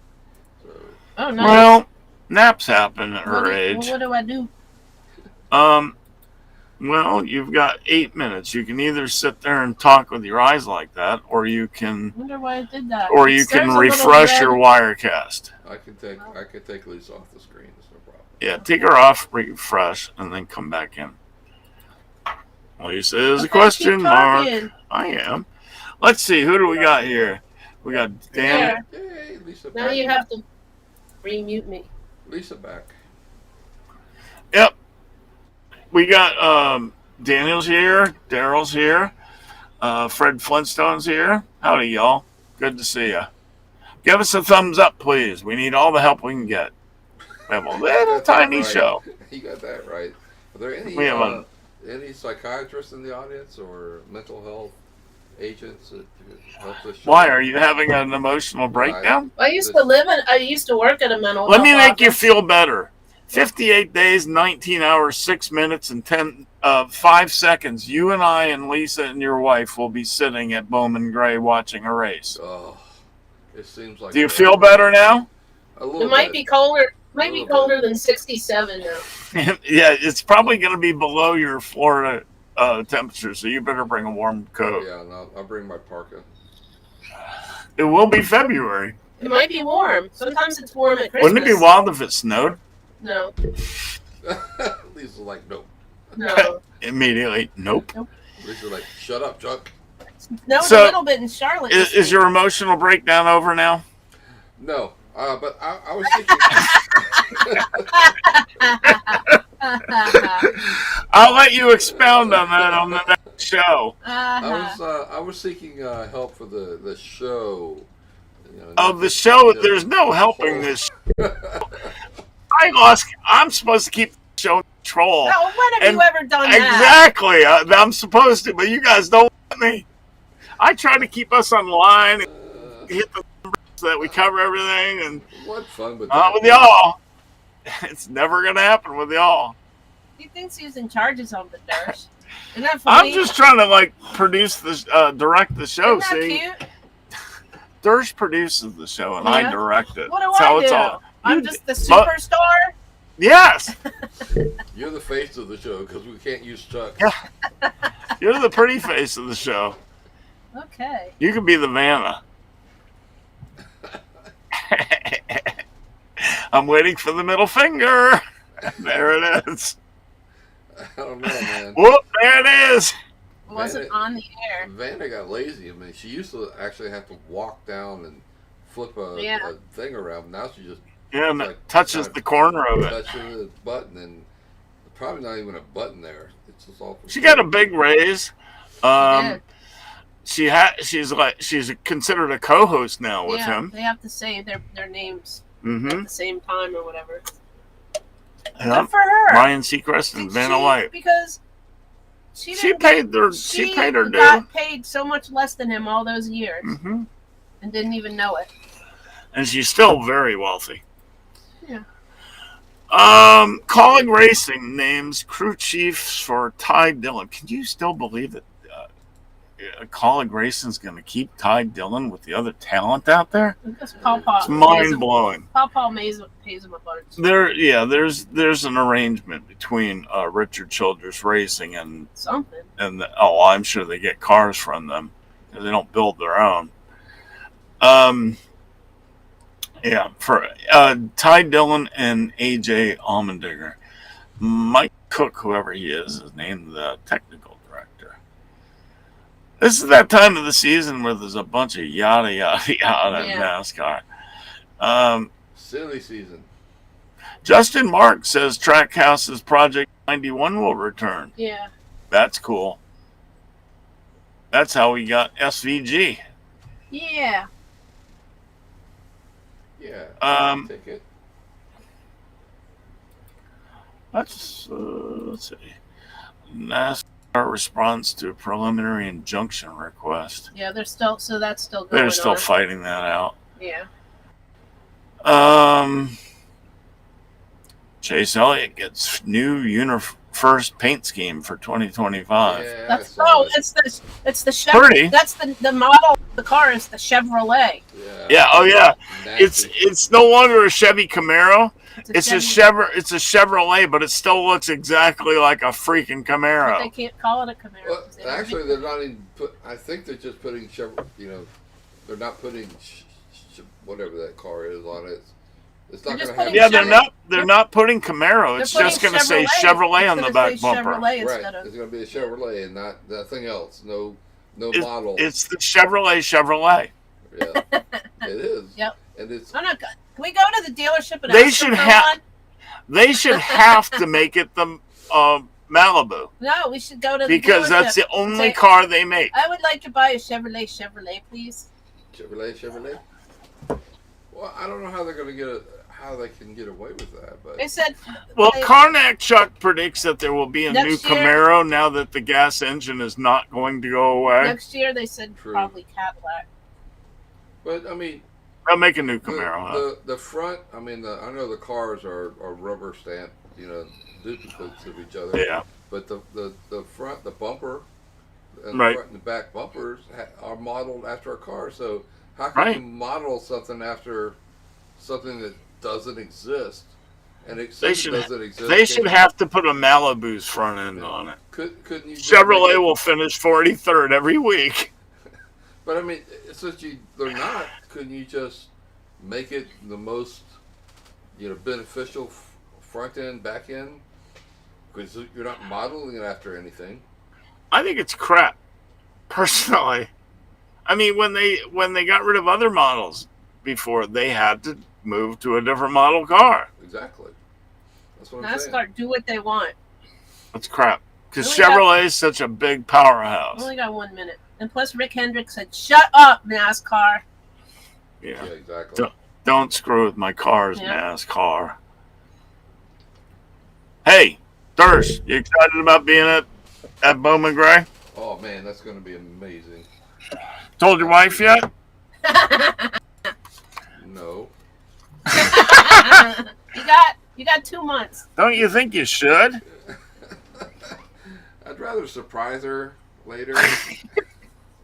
So
Oh, nice.
Well, naps happen at her age.
What do I do?
Well, you've got 8 minutes. You can either sit there and talk with your eyes like that, or you can,
I wonder why I did that.
or you can refresh your Wirecast.
I can take Lisa off the screen. It's no problem.
Yeah, take her off, refresh, and then come back in. Lisa is a question
keep
mark.
talking.
I am. Let's see. Who do we got here? We got Dan.
There.
Yay, Lisa
Now
back.
you have to remute me.
Lisa back.
Yep. We got Daniel's here. Daryl's here. Fred Flintstone's here. Howdy, y'all. Good to see you. Give us a thumbs up, please. We need all the help we can get. We have a little tiny
right.
show.
You got that right. Are there any
We have
any psychiatrists in the audience or mental health agents that could help this show?
Why are you having an emotional breakdown?
I used to work at a mental
Let me
health
make you
office.
feel better. 58 days, 19 hours, 6 minutes, and 5 seconds. You and I and Lisa and your wife will be sitting at Bowman Gray watching a race.
Oh, it seems like.
Do you feel better now?
A little
It might
bit.
be colder. Might be
Little
colder than 67 now.
Yeah, it's probably going to be below your Florida temperature, so you better bring a warm coat.
Yeah, no, I'll bring my parka.
It will be February.
It might be warm. Sometimes it's warm at Christmas.
Wouldn't it be wild if it snowed?
No,
Lisa's like, nope.
no,
Immediately, nope.
Lisa's like, shut up, Chuck.
no. It's
So,
a little bit in Charlotte.
Is your emotional breakdown over now?
No, but I was thinking.
I'll let you expound on that on the next show.
I was seeking help for the show.
Of the show, there's no helping this. I'm supposed to keep the show in control.
Oh, when have
And-
you ever done that?
Exactly. I'm supposed to, but you guys don't let me. I try to keep us on line and hit the numbers so that we cover everything, and
What fun with
not
that.
with y'all. It's never going to happen with y'all.
He thinks he's in charge of something, Darsh. Isn't that funny?
I'm just trying to produce this, direct the show.
Isn't that
See,
cute?
Dersh produces the show and I
Yeah.
direct it.
What do
That's how
I
it's
do?
all.
I'm just the superstar.
Yes,
You're the face of the show because we can't use Chuck.
Yeah. You're the pretty face of the show.
Okay.
You could be the Vanna. I'm waiting for the middle finger. There it is.
I don't know, man.
Whoop, there it is.
It wasn't on the air.
Vanna got lazy. I mean, she used to actually have to walk down and flip a thing around. Now she just
Yeah, and
Like,
it touches the corner of it.
touches the button, and probably not even a button there. It's just all.
She got a big raise.
She did.
She's considered a co-host now with
Yeah,
him.
they have to say their names
Mm-hmm.
at the same time or whatever.
Yeah.
Good for her.
Ryan Seacrest and Vanna White.
Because she
She
didn't
paid her.
get-
She paid her due.
got paid so much less than him all those years
Mm-hmm.
and didn't even know it.
And she's still very wealthy.
Yeah.
Calling Racing names crew chiefs for Ty Dillon. Can you still believe that Calling Racing's going to keep Ty Dillon with the other talent out there?
Because Paw
It's mind blowing.
Paw pays him a bunch.
There's an arrangement between Richard Childress Racing and
Something.
I'm sure they get cars from them because they don't build their own. Yeah, for Ty Dillon and AJ Allmendinger. Mike Cook, whoever he is named the technical director. This is that time of the season where there's a bunch of yada yada yada in NASCAR.
Silly season.
Justin Mark says Trackhouse's Project 91 will return.
Yeah.
That's cool. That's how we got SVG.
Yeah.
Yeah. Take it.
Let's see. NASCAR response to a preliminary injunction request.
Yeah, that's still going
They're still
on.
fighting that out.
Yeah.
Chase Elliott gets new first paint scheme for 2025.
Yeah,
That's
I saw that.
it's the Chevy.
Pretty.
That's the model the car is the Chevrolet.
Yeah. Oh yeah.
Nasty.
It's no longer a Chevy Camaro. It's a
Chevy-
Chevrolet, but it still looks exactly like a freaking
But they
Camaro.
can't call it a Camaro.
Well,
'cause they don't
actually,
make-
they're not even put. I think they're just putting they're not putting whatever that car is on it. It's not
They're just
going to have.
putting
Yeah,
Chevy-
they're not putting Camaro. It's
they're
just
putting
going to say Chevrolet on
It's
the
gonna
back
say
bumper.
Chevrolet
Right,
instead of.
it's going to be a Chevrolet and not nothing else. No model.
It's the Chevrolet.
Yeah, it is.
Yep.
And it's
Oh no! Can we go to the dealership and
They
ask
should
them for
have-
one?
They should have to make it the Malibu
No, we should go to the
because that's
dealership
the
and
only
say,
car they make.
I would like to buy a Chevrolet, please.
Chevrolet. Well, I don't know how they're going to how they can get away with that, but
They said.
Well,
they-
Karnak Chuck predicts that there will be a new
Next year-
Camaro now that the gas engine is not going to go away.
next year they said
True.
probably Cadillac.
but I mean.
They'll make a new Camaro. huh?
The front, I mean, I know the cars are rubber stamped, duplicates of each other.
Yeah.
But the front, the bumper, and
Right.
the front and the back bumpers are modeled after a car. So how can
Right.
you model something after something that doesn't exist? And it
They
says
should-
it doesn't exist.
They should have to put a Malibu's front end
Yeah.
on it.
Couldn't you? just
Chevrolet
make it-
will finish 43rd every week.
But I mean, since they're not, couldn't you just make it the most, beneficial front end, back end? Because you're not modeling it after anything.
I think it's crap, personally. I mean, when they got rid of other models before, they had to move to a different model car.
Exactly. That's what I'm saying.
NASCAR do what they want.
That's crap. Because
Really got-
Chevrolet is such a big
I
powerhouse.
only got 1 minute. And plus, Rick Hendricks said, "Shut up, NASCAR."
Yeah.
Yeah, exactly.
Don't screw with my cars,
Yeah.
NASCAR. Hey, Durst, you excited about being at Bowman Gray?
Oh man, that's going to be amazing.
Told your wife yet?
No.
you got 2 months.
Don't you think you should?
I'd rather surprise her later.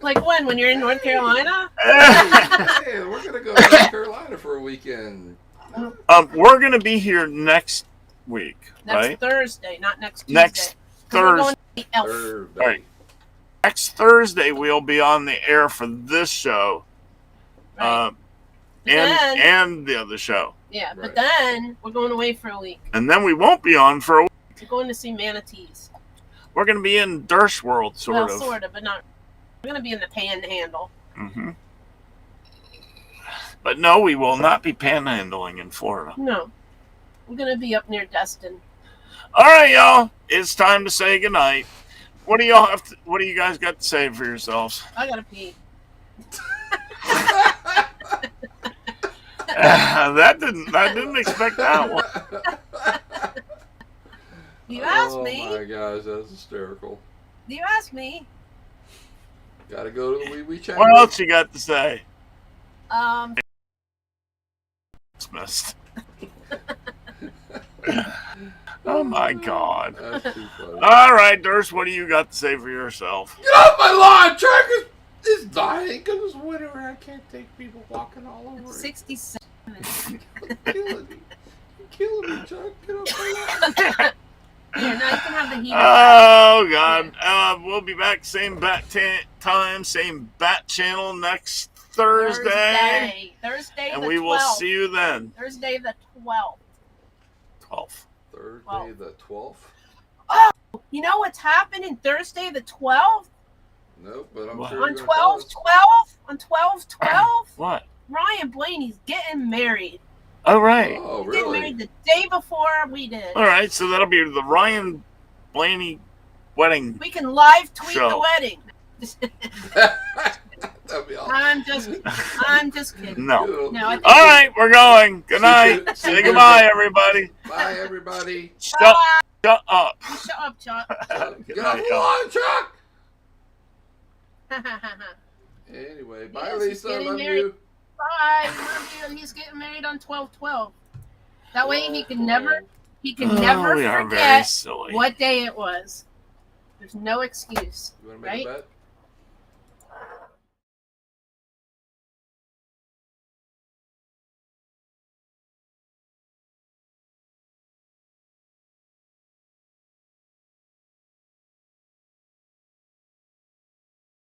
Like when you're in North Carolina?
Hey, we're going to go to North Carolina for a weekend.
We're gonna be here next week,
Next
right?
Thursday, not next Tuesday.
Next
'Cause we're
Thursday.
going to the Elf.
Thursday.
Right. Next Thursday we'll be on the air for this show,
Right.
and
Then-
the other show,
Yeah, but
Right.
then we're going away for a week.
and then we won't be on for a week.
We're going to see manatees.
We're gonna be in Durst World, sort of.
Sort of, but not. We're going to be in the Panhandle.
Hmm. But no, we will not be panhandling in Florida.
No, we're going to be up near Destin.
All right, y'all. It's time to say goodnight. What do you guys got to say for yourselves?
I got to pee.
I didn't expect that one.
You asked
Oh
me.
my gosh, that's hysterical.
You asked me.
Got to go to the Wee Wee Chat.
What else you got to say? Dismissed. Oh my God.
That's too funny.
All right, Durst, what do you got to say for yourself?
Get off my lawn! Truck is dying because it's winter and I can't take people walking all over it.
67.
You're killing me. You're killing me, Chuck. Get off my lawn.
Here, now you can have the heater.
Oh God, we'll be back same bat time, same bat channel next Thursday,
Thursday
and
the
we
12th.
will see you then.
Thursday the 12th.
12th.
Thursday the 12th?
You know what's happening Thursday the 12th?
Nope, but I'm
What?
sure
On
you're gonna tell
12/12? On 12/12?
What?
Ryan Blaney's getting married.
All
us.
right.
Oh,
He's getting
really?
married the day before we did.
All right. So that'll be the Ryan Blaney wedding.
We can live tweet
Show.
the wedding.
That'd be awesome.
I'm just kidding.
No.
No, I think
All right, we're going. Good night. Say goodbye, everybody.
Bye, everybody.
Shut up.
Shut up, Chuck.
Good
Get off
night,
the
y'all.
lawn, Chuck! Anyway, bye,
Yes, he's
Lisa.
getting
Love
married.
you.
Bye. Love you. He's getting married on 12/12. That way he can never
Oh, we are very
forget
silly.
what day it was. There's no excuse.
You want to make
Right?
a bet?